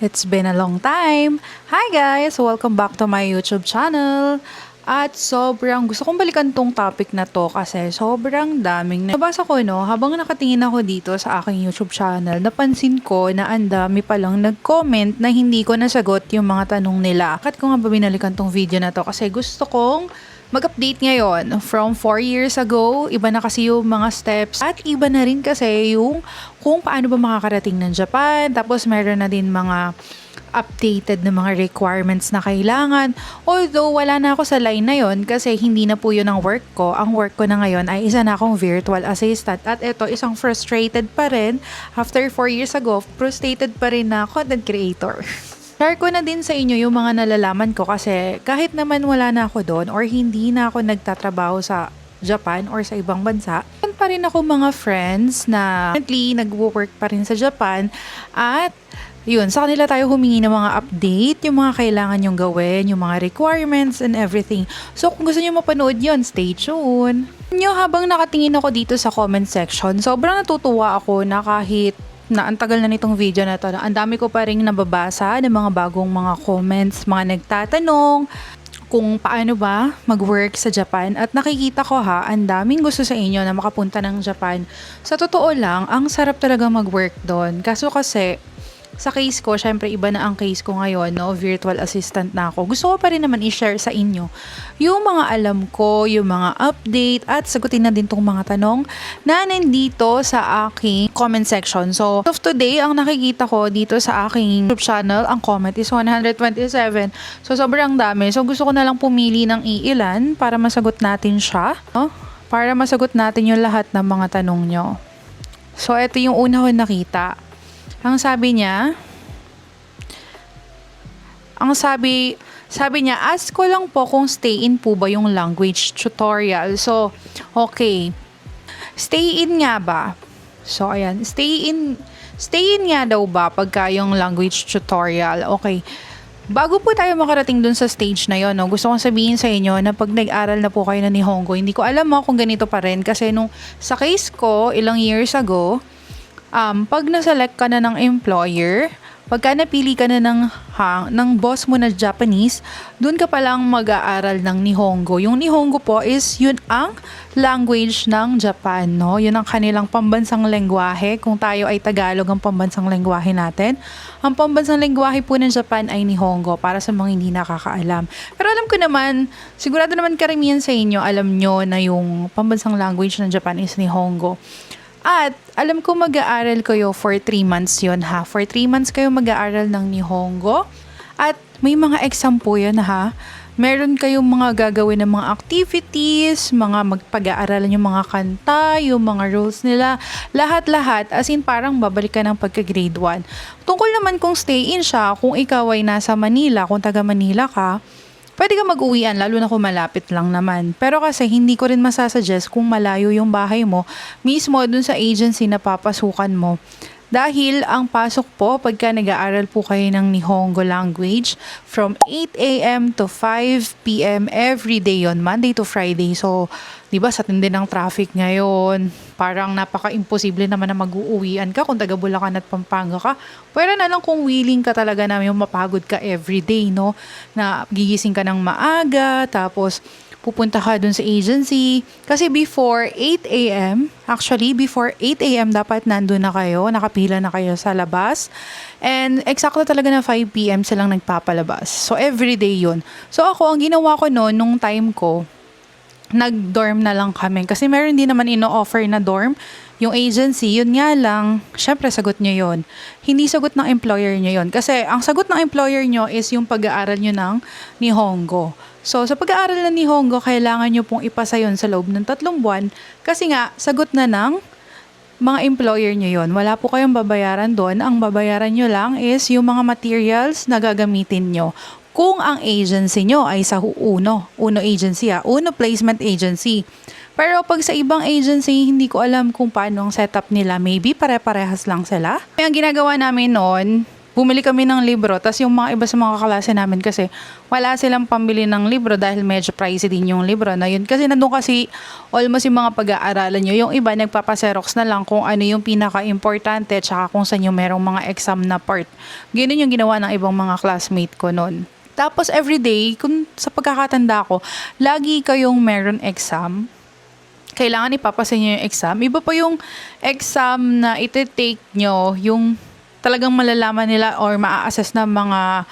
It's been a long time. Hi guys! Welcome back to my YouTube channel. At sobrang gusto kong balikan tong topic na to kasi sobrang daming nabasa ko habang nakatingin ako dito sa aking YouTube channel, napansin ko na ang dami palang nag-comment na hindi ko nasagot yung mga tanong nila. Bakit ko nga ba binalikan tong video na to? Kasi gusto kong mag-update ngayon. From 4 years ago, iba na kasi yung mga steps at iba na rin kasi yung kung paano ba makakarating ng Japan. Tapos meron na din mga updated na mga requirements na kailangan. Although wala na ako sa line na yon kasi hindi na po yun ang work ko. Ang work ko na ngayon ay isa na akong virtual assistant. At ito, isang frustrated pa rin. After 4 years ago, frustrated pa rin na content creator. Share ko na din sa inyo yung mga nalalaman ko kasi kahit naman wala na ako doon or hindi na ako nagtatrabaho sa Japan or sa ibang bansa, meron pa rin ako mga friends na currently nag-work pa rin sa Japan at yun, sa kanila tayo humingi ng mga update, yung mga kailangan yung gawin, yung mga requirements and everything. So kung gusto nyo mapanood yun, stay tuned. Habang nakatingin ako dito sa comment section, sobrang natutuwa ako na kahit na ang tagal na nitong video na to, ang dami ko pa rin nababasa ng mga bagong mga comments, mga nagtatanong kung paano ba mag-work sa Japan at nakikita ko ang daming gusto sa inyo na makapunta ng Japan. Sa totoo lang, ang sarap talaga mag-work doon. Kaso kasi, sa case ko, syempre iba na ang case ko ngayon, virtual assistant na ako. Gusto ko pa rin naman i-share sa inyo yung mga alam ko, yung mga update at sagutin na din tong mga tanong na nandito sa aking comment section. So, of today, ang nakikita ko dito sa aking YouTube channel, ang comment is 127. So, sobrang dami. So, gusto ko na lang pumili ng iilan para masagot natin siya. Para masagot natin yung lahat ng mga tanong nyo. So, ito yung una ko nakita. Ang sabi niya, ask ko lang po kung stay in po ba yung language tutorial. So, okay. Stay in nga ba? So, ayan. Stay in nga daw ba pagka yung language tutorial? Okay. Bago po tayo makarating dun sa stage na yon, gusto kong sabihin sa inyo na pag nag-aral na po kayo na Nihongo, hindi ko alam kung ganito pa rin. Kasi sa case ko, ilang years ago, pag na-select ka na ng employer, pagka napili ka na ng boss mo na Japanese, dun ka palang mag-aaral ng Nihongo. Yung Nihongo po is yun ang language ng Japan, no? Yun ang kanilang pambansang lengguwahe. Kung tayo ay Tagalog ang pambansang lengguwahe natin, ang pambansang lengguwahe po ng Japan ay Nihongo para sa mga hindi nakakaalam. Pero alam ko naman, sigurado naman karamihan sa inyo, alam nyo na yung pambansang language ng Japan is Nihongo. At alam ko mag-aaral kayo for 3 months yun For 3 months kayo mag-aaral ng Nihongo. At may mga exam po yun Meron kayong mga gagawin ng mga activities, mga magpag-aaralan yung mga kanta, yung mga rules nila. Lahat-lahat, as in parang babalik ka ng pagka-grade 1. Tungkol naman kung stay in siya, kung ikaw ay nasa Manila, kung taga Manila ka, pwede ka mag-uwian, lalo na kung malapit lang naman. Pero kasi hindi ko rin masasuggest kung malayo yung bahay mo, mismo dun sa agency na papasukan mo. Dahil ang pasok po, pagka nag-aaral po kayo ng Nihongo language, from 8 a.m. to 5 p.m. every day yon, Monday to Friday. So, di ba, sa tindi ng traffic ngayon, parang napaka-imposible naman na mag-uuwian ka kung taga Bulacan at Pampanga ka. Pwede na lang kung willing ka talaga na yung mapagod ka every day, no? Na gigising ka ng maaga, tapos pupunta ka dun sa agency. Kasi before 8 a.m., before 8 a.m. dapat nandun na kayo, nakapila na kayo sa labas. And eksakto talaga na 5 p.m. silang nagpapalabas. So, everyday yun. So, ako, ang ginawa ko noon, nung time ko, nag-dorm na lang kami. Kasi meron din naman ino-offer na dorm. Yung agency, yun nga lang, syempre sagot nyo yun. Hindi sagot ng employer nyo yun. Kasi ang sagot ng employer nyo is yung pag-aaral nyo ng Nihongo. So, sa pag-aaral ng Nihongo, kailangan nyo pong ipasa yun sa loob ng 3 buwan. Kasi nga, sagot na ng mga employer nyo yun. Wala po kayong babayaran doon. Ang babayaran nyo lang is yung mga materials na gagamitin nyo. Kung ang agency nyo ay sa Uno agency Uno Placement Agency. Pero pag sa ibang agency, hindi ko alam kung paano ang setup nila. Maybe pare-parehas lang sila. Ang ginagawa namin noon, bumili kami ng libro, tas yung mga iba sa mga kaklase namin kasi wala silang pambili ng libro dahil medyo pricey din yung libro na yun. Kasi nandun kasi almost yung mga pag-aaralan nyo. Yung iba nagpapaserox na lang kung ano yung pinaka-importante tsaka kung saan yung merong mga exam na part. Ganun yung ginawa ng ibang mga classmate ko nun. Tapos everyday, kung sa pagkakatanda ko, lagi kayong meron exam. Kailangan ipapasa nyo yung exam. Iba pa yung exam na iti-take nyo, yung talagang malalaman nila or maa-assess na mga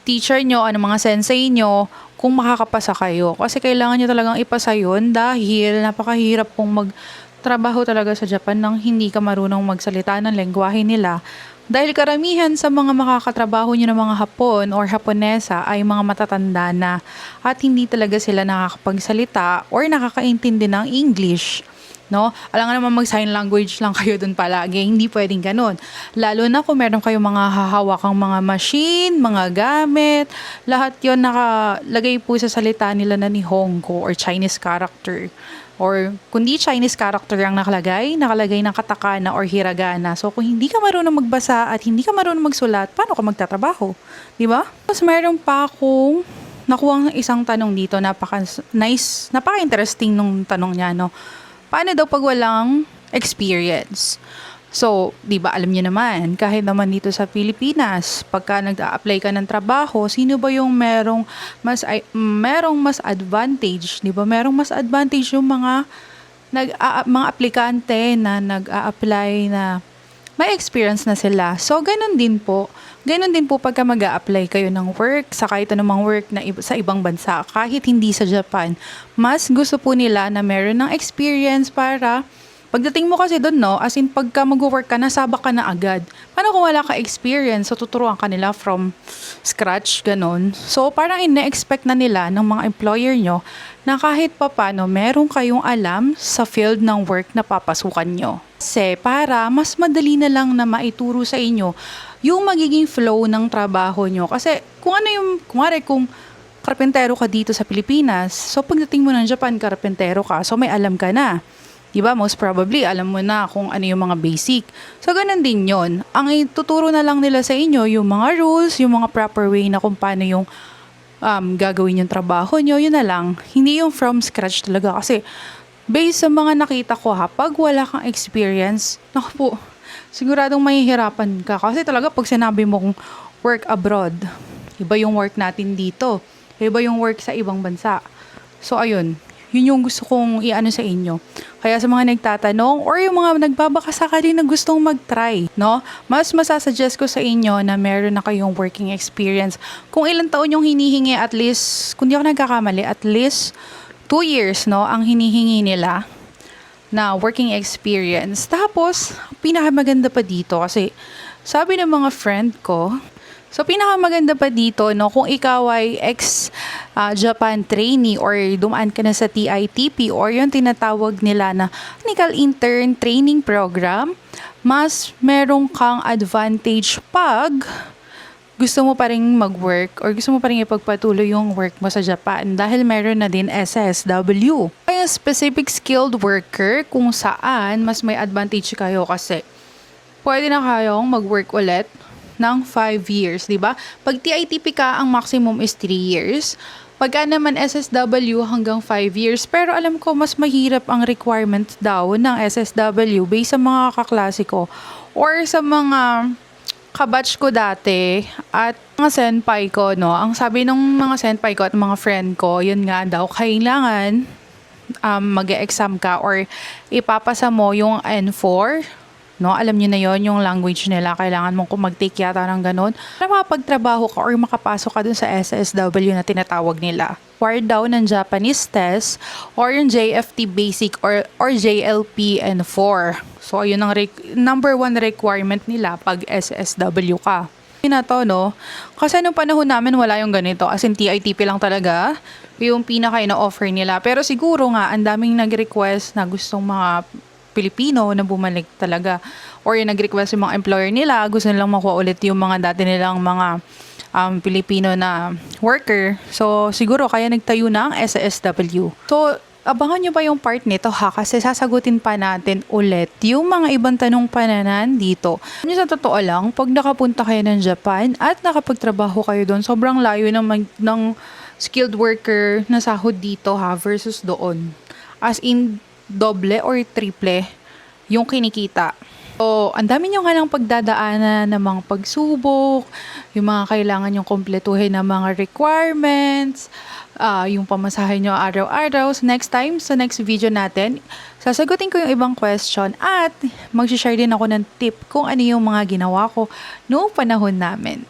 teacher nyo, ano mga sensei nyo, kung makakapasa kayo. Kasi kailangan nyo talagang ipasa yun dahil napakahirap pong magtrabaho talaga sa Japan nang hindi ka marunong magsalita ng lengguwahe nila. Dahil karamihan sa mga makakatrabaho nyo ng mga Hapon or Haponesa ay mga matatanda na at hindi talaga sila nakakapagsalita or nakakaintindi ng English. No? Alam nga naman mag-sign language lang kayo dun palagi. Hindi pwedeng ganun. Lalo na kung meron kayong mga hahawakang mga machine, mga gamit, lahat yon nakalagay po sa salita nila na Nihongo or Chinese character. Or kundi Chinese character ang nakalagay ng katakana or hiragana. So kung hindi ka marunong magbasa at hindi ka marunong magsulat, paano ka magtatrabaho? Di ba? Tapos meron pa akong nakuha isang tanong dito, napaka-nice, napaka-interesting nung tanong niya, no? Paano daw pag walang experience? So, di ba alam niyo naman, kahit naman dito sa Pilipinas, pagka nag-a-apply ka ng trabaho, sino ba yung merong mas advantage, di ba? Merong mas advantage yung mga mga aplikante na nag-a-apply na may experience na sila. So, ganun din po. Ganun din po pagka mag-a-apply kayo ng work sa kahit anumang work na sa ibang bansa, kahit hindi sa Japan. Mas gusto po nila na meron ng experience para pagdating mo kasi doon, no, as in pagka mag-work ka, nasabak ka na agad. Paano kung wala ka experience? So, tuturuan ka nila from scratch, ganun. So, parang ina-expect na nila ng mga employer nyo na kahit papano, meron kayong alam sa field ng work na papasukan nyo. Kasi para mas madali na lang na maituro sa inyo yung magiging flow ng trabaho nyo. Kasi kung ano yung, kung karpentero ka dito sa Pilipinas, so pagdating mo ng Japan, karpentero ka, so may alam ka na. Diba? Most probably, alam mo na kung ano yung mga basic. So, ganun din yon. Ang ituturo na lang nila sa inyo, yung mga rules, yung mga proper way na kung paano yung gagawin yung trabaho nyo, yun na lang. Hindi yung from scratch talaga. Kasi, based sa mga nakita ko pag wala kang experience, naku po, siguradong mahihirapan ka. Kasi talaga, pag sinabi mo kung work abroad, iba yung work natin dito. Iba yung work sa ibang bansa. So, ayun. Yun yung gusto kong i-ano sa inyo. Kaya sa mga nagtatanong or yung mga nagbabakasakali na gustong mag-try, no? Mas masasuggest ko sa inyo na meron na kayong working experience. Kung ilang taon yung hinihingi, at least, kung di ako nagkakamali, at least 2 years, no? Ang hinihingi nila na working experience. Tapos, pinakamaganda pa dito kasi sabi ng mga friend ko, so, pinakamaganda pa dito, no, kung ikaw ay ex-Japan trainee or dumaan ka na sa TITP or yung tinatawag nila na technical intern training program, mas merong kang advantage pag gusto mo pa rin mag-work or gusto mo pa rin ipagpatuloy yung work mo sa Japan dahil meron na din SSW. Kaya specific skilled worker kung saan mas may advantage kayo kasi pwede na kayong mag-work ulit ng 5 years, di ba? Pag TITP ka, ang maximum is 3 years. Pagka naman SSW hanggang 5 years. Pero alam ko, mas mahirap ang requirement daw ng SSW based sa mga kaklase ko or sa mga kabatch ko dati at mga senpai ko, no? Ang sabi ng mga senpai ko at mga friend ko, yun nga daw, kailangan mag-e-exam ka or ipapasa mo yung N4. No, alam niyo na yon yung language nila. Kailangan mong mag-take yata ng ganun para makapagtrabaho ka or makapasok ka dun sa SSW na tinatawag nila. Required daw ng Japanese test or yung JFT basic or JLP N4. So, ayun ang number 1 requirement nila pag SSW ka. Na to, no? Kasi nung panahon namin wala yung ganito. As in TITP lang talaga yung pinaka-ina-offer nila. Pero siguro nga, ang daming nag-request na gustong mga Pilipino na bumalik talaga or yung nag-request yung mga employer nila, gusto nilang makuha ulit yung mga dati nilang mga Pilipino na worker. So, siguro kaya nagtayo na ang SSW. So, abangan nyo pa yung part nito ha, kasi sasagutin pa natin ulit yung mga ibang tanong pa na nandito. Sa totoo lang, pag nakapunta kayo ng Japan at nakapagtrabaho kayo doon, sobrang layo ng skilled worker na sahod dito ha, versus doon. As in, doble or triple yung kinikita. So, ang dami nyo nga lang pagdadaanan ng mga pagsubok, yung mga kailangan yung kompletuhin ng mga requirements, yung pamasahe nyo araw-araw. So, next time, sa next video natin, sasagutin ko yung ibang question at mag-share din ako ng tip kung ano yung mga ginawa ko noong panahon namin.